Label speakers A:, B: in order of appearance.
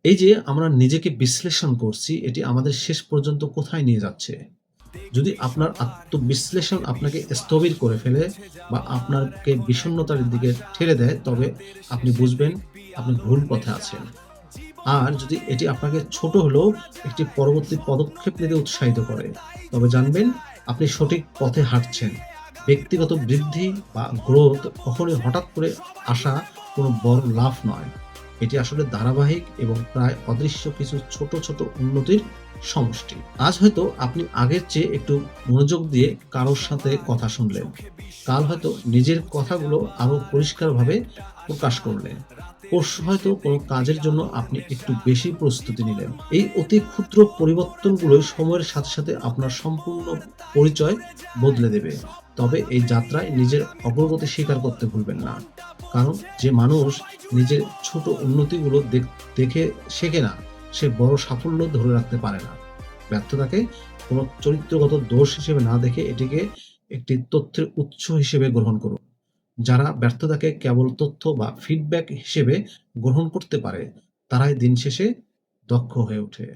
A: এই যে আমরা নিজেকে বিশ্লেষণ করছি, এটি আমাদের শেষ পর্যন্ত কোথায় নিয়ে যাচ্ছে? যদি আপনার আত্মবিশ্লেষণ আপনাকে স্থবির করে ফেলে বা আপনাকে বিষণ্ণতার দিকে ঠেলে দেয়, তবে আপনি বুঝবেন আপনি ভুল পথে আছেন। আর যদি এটি আপনাকে ছোট হলেও একটি পরবর্তী পদক্ষেপ নিতে উৎসাহিত করে, তবে জানবেন আপনি সঠিক পথে হাঁটছেন। ব্যক্তিগত বৃদ্ধি বা গ্রোথ কখনোই হঠাৎ করে আসা কোনো বড় লাভ নয়। এটি আসলে ধারাবাহিক এবং প্রায় অদৃশ্য কিছু ছোট, ছোট উন্নতির সমষ্টি। আজ হয়তো আপনি আগের চেয়ে একটু মনোযোগ দিয়ে কারো সাথে কথা শুনলেন। কাল হয়তো নিজের কথাগুলো আরো পরিষ্কারভাবে প্রকাশ করলেন। পরশু হয়তো কোনো কাজের জন্য আপনি একটু বেশি প্রস্তুতি নিলেন। এই অতি ক্ষুদ্র পরিবর্তনগুলোই সময়ের সাথে, সাথে আপনার সম্পূর্ণ পরিচয় বদলে দেবে। তবে এই যাত্রায় নিজের অগ্রগতি স্বীকার করতে ভুলবেন না। কারণ যে মানুষ নিজের ছোট উন্নতিগুলো দেখে শেখে না, সে বড় সাফল্য ধরে রাখতে পারে না। ব্যর্থতাকে কোনো চরিত্রগত দোষ হিসেবে না দেখে এটিকে একটি তথ্যের উৎস হিসেবে গ্রহণ করুন। যারা ব্যর্থতাকে কেবল তথ্য বা ফিডব্যাক হিসেবে গ্রহণ করতে পারে, তারাই দিন শেষে দক্ষ হয়ে ওঠে।